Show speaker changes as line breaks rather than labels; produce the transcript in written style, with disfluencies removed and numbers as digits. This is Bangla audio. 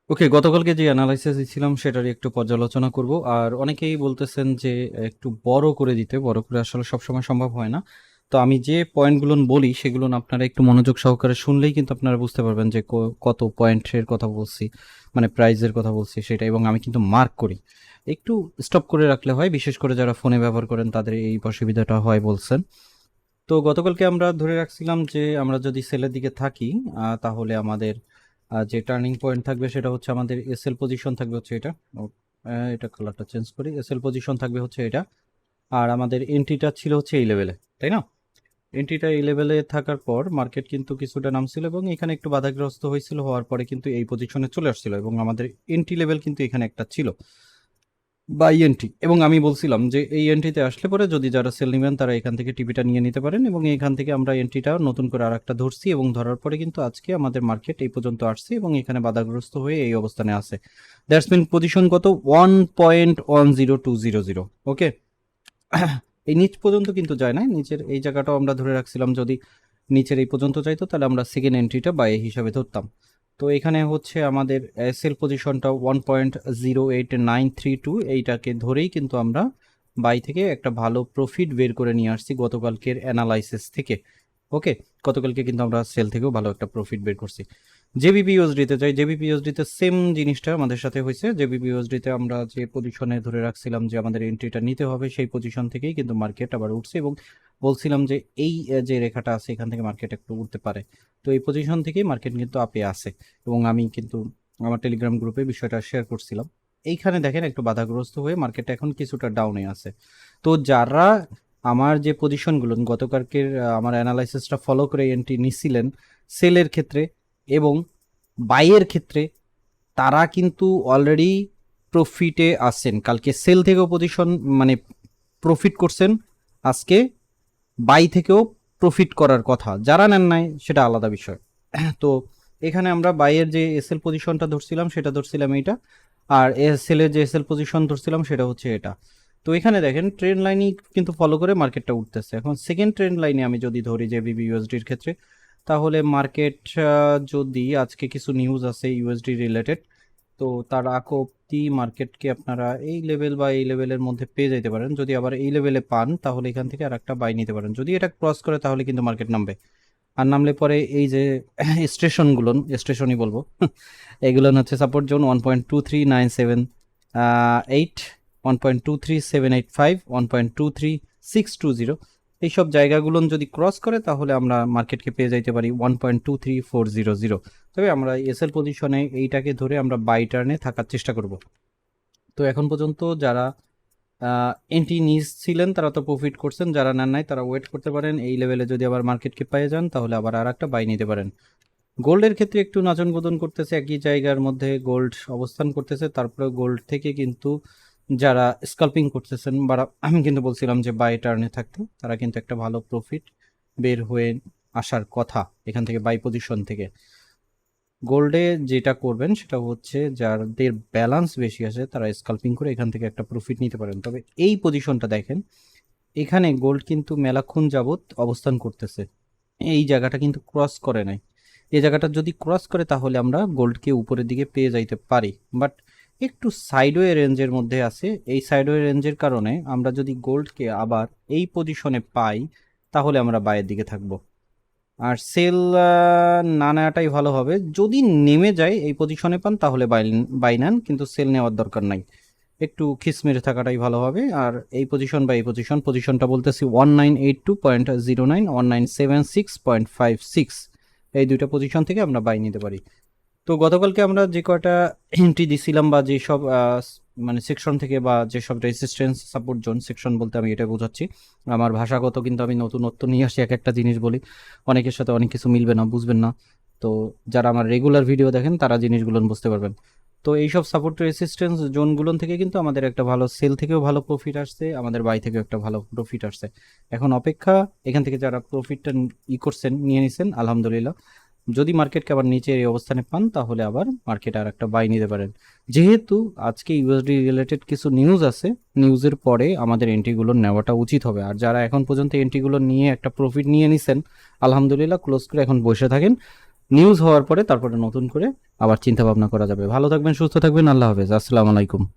ওকে, গতকালকে যে অ্যানালাইসিস দিচ্ছিলাম সেটারই একটু পর্যালোচনা করব। আর অনেকেই বলতেছেন যে একটু বড় করে দিতে, বড় করে আসলে সবসময় সম্ভব হয় না। তো আমি যে পয়েন্টগুলো বলি সেগুলো আপনারা একটু মনোযোগ সহকারে শুনলেই কিন্তু আপনারা বুঝতে পারবেন যে কত পয়েন্টের কথা বলছি, মানে প্রাইজের কথা বলছি সেটা, এবং আমি কিন্তু মার্ক করি। একটু স্টপ করে রাখলে হয়, বিশেষ করে যারা ফোনে ব্যবহার করেন তাদের এই অসুবিধাটা হয় বলছেন। তো গতকালকে আমরা ধরে রাখছিলাম যে আমরা যদি সেলের দিকে থাকি তাহলে আমাদের যে টার্নিং পয়েন্ট থাকবে সেটা হচ্ছে আমাদের এসএল পজিশন থাকবে হচ্ছে এটা। এটা কালারটা চেঞ্জ করি, এসএল পজিশন থাকবে হচ্ছে এটা। আর আমাদের এন্ট্রিটা ছিল হচ্ছে এই লেভেলে, তাই না? এন্ট্রিটা এই লেভেলে থাকার পর মার্কেট কিন্তু কিছুটা নামছিল এবং এখানে একটু বাধাগ্রস্ত হয়েছিল, হওয়ার পরে কিন্তু এই পজিশনে চলে আসছিল এবং আমাদের এন্ট্রি লেভেল কিন্তু এখানে একটা ছিল বাই এন্ট্রি। এবং আমি বলছিলাম যে এই এন্ট্রিতে আসলে পরে যদি যারা সেল নেবেন তারা এখান থেকে টিপিটা নিয়ে নিতে পারেন, এবং এখান থেকে আমরা এন্ট্রিটা নতুন করে আর একটা ধরছি এবং ধরার পরে কিন্তু আজকে আমাদের মার্কেট এই পর্যন্ত আসছে এবং এখানে বাধাগ্রস্ত হয়ে এই অবস্থানে আছে। দ্যাটস মিন পজিশন কত, 1.10200। ওকে, এই নিচ পর্যন্ত কিন্তু যায় না, নিচের এই জায়গাটাও আমরা ধরে রাখছিলাম যদি নিচের এই পর্যন্ত যাইতো তাহলে আমরা সেকেন্ড এন্ট্রিটা বাই হিসাবে ধরতাম। তো এখানে হচ্ছে আমাদের সেল পজিশনটা 1.08932, এইটাকে ধরেই কিন্তু আমরা বাই থেকে একটা ভালো প্রফিট বের করে নিয়ে আসছি গতকালকের অ্যানালাইসিস থেকে। ওকে, গতকালকে কিন্তু আমরা সেল থেকেও ভালো একটা প্রফিট বের করছি। জেবিপিউএসডিতে যাই, জেবিপিউএসডিতে সেম জিনিসটা আমাদের সাথে হয়েছে। জেবিপিউএসডিতে আমরা যে পজিশনে ধরে রাখছিলাম যে আমাদের এন্ট্রিটা নিতে হবে সেই পজিশন থেকেই কিন্তু মার্কেট আবার উঠছে এবং বলছিলাম যে এই যে রেখাটা আছে এখান থেকে মার্কেট একটু উঠতে পারে। তো এই পজিশন থেকেই মার্কেট কিন্তু আপে আসে এবং আমি কিন্তু আমার টেলিগ্রাম গ্রুপে বিষয়টা শেয়ার করছিলাম। এইখানে দেখেন একটু বাধাগ্রস্ত হয়ে মার্কেট এখন কিছুটা ডাউনে আছে। তো যারা আমার যে পজিশনগুলো গতকালকের আমার অ্যানালাইসিসটা ফলো করে এন্ট্রি নিছিলেন সেলের ক্ষেত্রে এবং বাইয়ের ক্ষেত্রে, তারা কিন্তু অলরেডি প্রফিটে আসছেন। কালকে সেল থেকেও পজিশন মানে প্রফিট করছেন, আজকে বাই থেকেও প্রফিট করার কথা। যারা নেন নাই সেটা আলাদা বিষয়। তো এখানে আমরা বাইয়ের যে এসএল পজিশনটা ধরছিলাম সেটা ধরছিলাম এইটা, আর সেলের যে এসএল পজিশন ধরছিলাম সেটা হচ্ছে এটা। তো এখানে দেখেন ট্রেন্ড লাইনই কিন্তু ফলো করে মার্কেটটা উঠতেছে। এখন সেকেন্ড ট্রেন্ড লাইনে আমি যদি ধরি যে বিবিইউএসডির ক্ষেত্রে, তাহলে মার্কেট যদি আজকে কিছু নিউজ আছে ইউএসডি রিলেটেড, তো তার আগ অব্দি মার্কেটকে আপনারা এই লেভেল বা এই লেভেলের মধ্যে পেয়ে যেতে পারেন। যদি আবার এই লেভেলে পান তাহলে এখান থেকে আর একটা বাই নিতে পারেন। যদি এটা ক্রস করে তাহলে কিন্তু মার্কেট নামবে, আর নামলে পরে এই যে স্টেশনগুলো, স্টেশনই বলবো এগুলো হচ্ছে সাপোর্ট জোন 1.23978, 1.23785, 1.23620, এইসব জায়গাগুলো যদি ক্রস করে তাহলে আমরা মার্কেটকে পেয়ে যাইতে পারি 1.23400। তবে আমরা এসএল পজিশনে এইটাকে ধরে আমরা বাই টার্নে থাকার চেষ্টা করব। তো এখন পর্যন্ত যারা এন্ট্রি নিয়েছিলেন তারা তো প্রফিট করছেন, যারা নেন নাই তারা ওয়েট করতে পারেন। এই লেভেলে যদি আবার মার্কেটকে পেয়ে যান তাহলে আবার আর একটা বাই নিতে পারেন। গোল্ডের ক্ষেত্রে একটু নাচন গোদন করতেছে, একই জায়গার মধ্যে গোল্ড অবস্থান করতেছে, তারপরে গোল্ড থেকে কিন্তু যারা স্কাল্পিং করতেছেন বা আমি কিন্তু বলছিলাম যে বাই টার্নে থাকতে, তারা কিন্তু একটা ভালো প্রফিট বের হয়ে আসার কথা এখান থেকে বাই পজিশন থেকে। গোল্ডে যেটা করবেন সেটা হচ্ছে যাদের ব্যালেন্স বেশি আছে তারা স্কাল্পিং করে এখান থেকে একটা প্রফিট নিতে পারেন। তবে এই পজিশনটা দেখেন, এখানে গোল্ড কিন্তু মেলাক্ষণ যাবত অবস্থান করতেছে, এই জায়গাটা কিন্তু ক্রস করে নাই। এই জায়গাটা যদি ক্রস করে তাহলে আমরা গোল্ডকে উপরের দিকে পেয়ে যাইতে পারি, বাট একটু সাইডওয়ে রেঞ্জের মধ্যে আছে। এই সাইডওয়ে রেঞ্জের কারণে আমরা যদি গোল্ডকে আবার এই পজিশনে পাই তাহলে আমরা বাইরের দিকে থাকবো, আর সেল না নেওয়াটাই ভালো হবে। যদি নেমে যায় এই পজিশনে পান তাহলে বাই নেন, কিন্তু সেল নেওয়ার দরকার নাই, একটু খিস মেরে থাকাটাই ভালো হবে। আর এই পজিশন বা এই পজিশনটা বলতেছি 1982.09, 1976.56, এই দুইটা পজিশন থেকে আমরা বাই নিতে পারি। তো গতকালকে আমরা যে কয়টা এন্ট্রি দিছিলাম বা যেসব মানে সেকশন থেকে বা যেসব রেজিস্ট্যান্স সাপোর্ট জোন, সেকশন বলতে আমি এটা বোঝাচ্ছি, আমার ভাষাগত কিন্তু আমি নতুনত্ব নিয়ে আসি, এক একটা জিনিস বলি, অনেকের সাথে অনেক কিছু মিলবে না, বুঝবেন না। তো যারা আমার রেগুলার ভিডিও দেখেন তারা জিনিসগুলো বুঝতে পারবেন। তো এইসব সাপোর্ট রেজিস্ট্যান্স জোনগুলো থেকে কিন্তু আমাদের একটা ভালো সেল থেকেও ভালো প্রফিট আসছে, আমাদের বাই থেকেও একটা ভালো প্রফিট আসছে। এখন অপেক্ষা এখান থেকে যারা প্রফিটটা করছেন নিয়ে নিছেন আলহামদুলিল্লাহ। যদি মার্কেটকে আবার নিচে এই অবস্থানে পান তাহলে আবার মার্কেট আর একটা বাই নিতে পারেন। যেহেতু আজকে ইউএসডি রিলেটেড কিছু নিউজ আছে, নিউজের পরে আমাদের এন্ট্রিগুলো নেওয়াটা উচিত হবে। আর যারা এখন পর্যন্ত এন্ট্রিগুলো নিয়ে একটা প্রফিট নিয়ে নিছেন আলহামদুলিল্লাহ, ক্লোজ করে এখন বসে থাকেন। নিউজ হওয়ার পরে তারপরে নতুন করে আবার চিন্তা ভাবনা করা যাবে। ভালো থাকবেন, সুস্থ থাকবেন, আল্লাহ হাফেজ, আসসালামু আলাইকুম।